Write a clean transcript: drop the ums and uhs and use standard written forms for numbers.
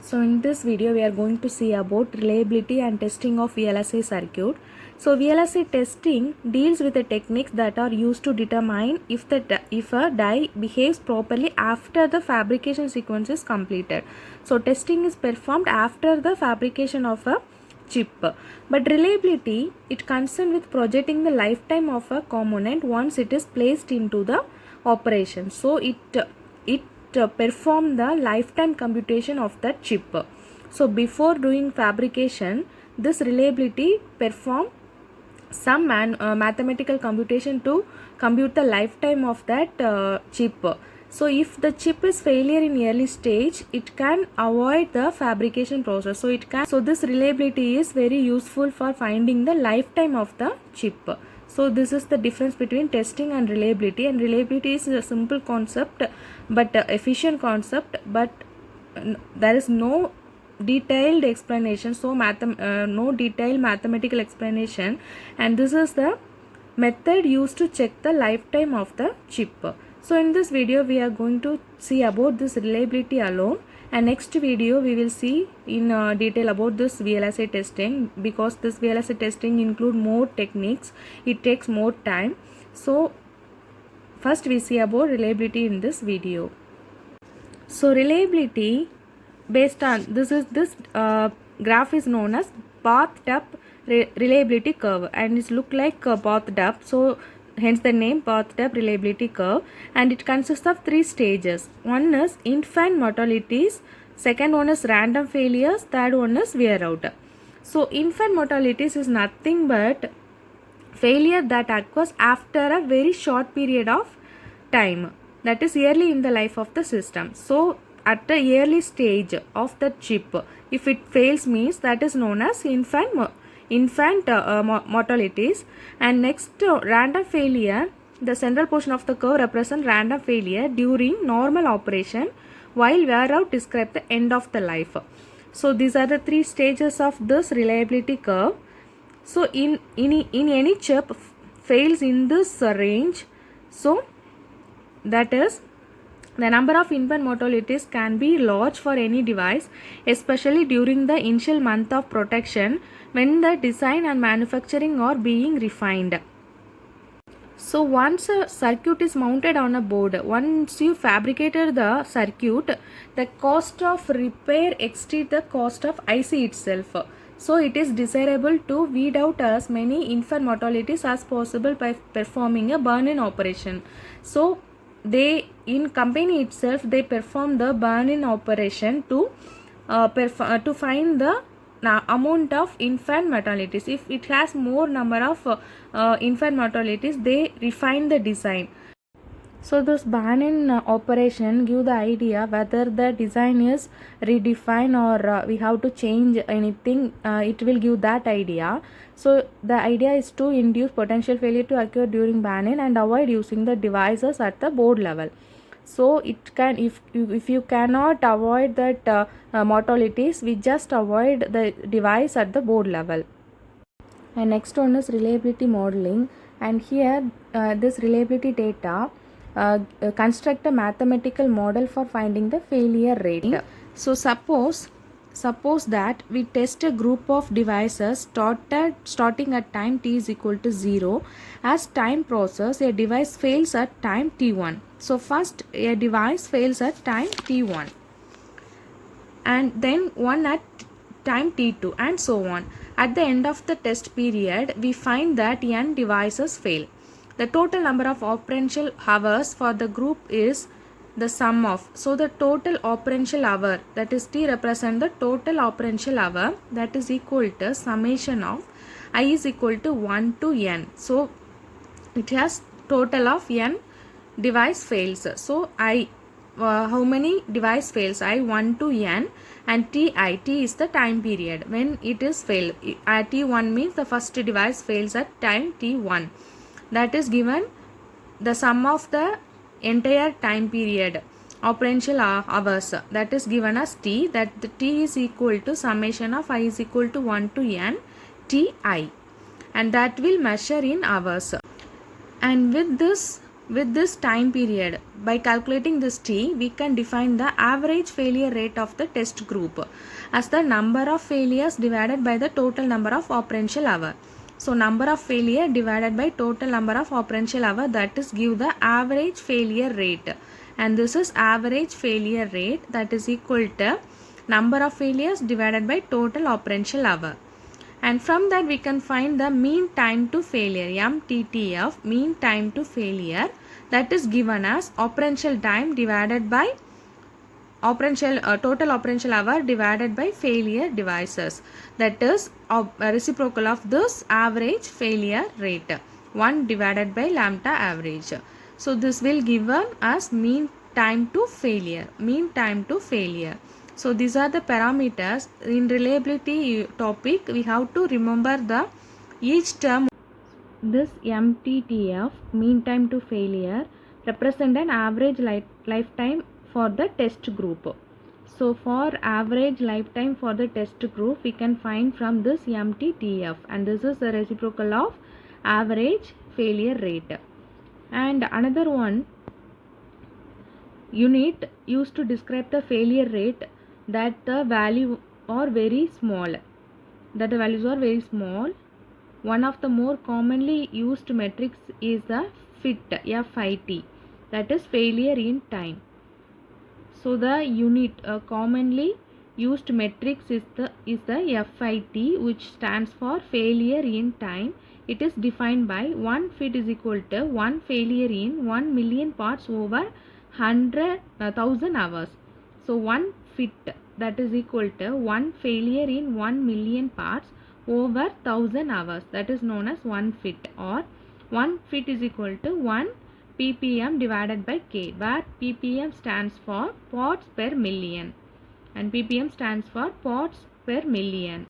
So in this video we are going to see about reliability and testing of VLSI circuit. So VLSI testing deals with the techniques that are used to determine if a die behaves properly after the fabrication sequence is completed. So testing is performed after the fabrication of a chip, but reliability it concerns with projecting the lifetime of a component once it is placed into the operation. So it perform the lifetime computation of that chip. So before doing fabrication, this reliability perform some mathematical computation to compute the lifetime of that chip. So if the chip is failure in early stage, it can avoid the fabrication process. So this reliability is very useful for finding the lifetime of the chip. So this is the difference between testing and reliability. And reliability is a simple concept but efficient concept, but there is no detailed explanation, so no detailed mathematical explanation, and this is the method used to check the lifetime of the chip. So in this video we are going to see about this reliability alone, and next video we will see in detail about this VLSI testing, because this VLSI testing include more techniques, it takes more time. So first we see about reliability in this video. So reliability based on this graph is known as bathed up reliability curve, and it look like bathed up, so hence the name bathed up reliability curve, and it consists of three stages. One is infant mortalities, second one is random failures, third one is wear out. So infant mortalities is nothing but failure that occurs after a very short period of time, that is early in the life of the system. So at the early stage of the chip, if it fails means that is known as infant mortalities. And next random failure, the central portion of the curve represents random failure during normal operation, while wear out describe the end of the life. So these are the three stages of this reliability curve. So in any chip fails in this range, so that is the number of infant mortalities can be large for any device, especially during the initial month of protection when the design and manufacturing are being refined. So once a circuit is mounted on a board, once you fabricated the circuit, the cost of repair exceeds the cost of IC itself. So it is desirable to weed out as many infant mortalities as possible by performing a burn-in operation. So they in company itself they perform the burn-in operation to find the amount of infant mortalities. If it has more number of infant mortalities, they refine the design. So this burn-in operation give the idea whether the design is redefined or we have to change anything. It will give that idea. So the idea is to induce potential failure to occur during burn-in and avoid using the devices at the board level. So it can, if you cannot avoid that mortalities, we just avoid the device at the board level. And next one is reliability modeling, and here this reliability data construct a mathematical model for finding the failure rate. So suppose that we test a group of devices starting at time t is equal to 0. As time process, a device fails at time t1. So first a device fails at time t1, and then one at time t2, and so on. At the end of the test period, we find that n devices fail. The total number of operational hours for the group is the sum of, so the total operational hour, that is T represent the total operational hour, that is equal to summation of I is equal to 1 to n. So it has total of n device fails. So I how many device fails? I 1 to n, and T is the time period when it is failed. T1 means the first device fails at time T1. That is given the sum of the entire time period operational hours, that is given as T, that the T is equal to summation of I is equal to 1 to n Ti, and that will measure in hours. And with this With this time period, by calculating this T, we can define the average failure rate of the test group as the number of failures divided by the total number of operential hour. So number of failure divided by total number of operential hour, that is give the average failure rate, and this is average failure rate, that is equal to number of failures divided by total operential hour. And from that we can find the mean time to failure, MTTF, mean time to failure, that is given as operential time divided by total operential hour divided by failure devices, that is reciprocal of this average failure rate, 1 divided by lambda average. So this will give us mean time to failure, mean time to failure. So these are the parameters. In reliability topic, we have to remember the each term. This MTTF, mean time to failure, represent an average lifetime for the test group. So for average lifetime for the test group, we can find from this MTTF, and this is the reciprocal of average failure rate. And another one unit used to describe the failure rate, that the value are very small, that the values are very small. One of the more commonly used metrics is the FIT, FIT, that is failure in time. So the unit commonly used metrics is the FIT, which stands for failure in time. It is defined by 1 FIT is equal to 1 failure in 1 million parts over 1,000 hours. So 1 FIT, that is equal to 1 failure in 1 million parts over 1,000 hours, that is known as 1 FIT, or 1 FIT is equal to 1 ppm divided by k, where ppm stands for parts per million and ppm stands for parts per million.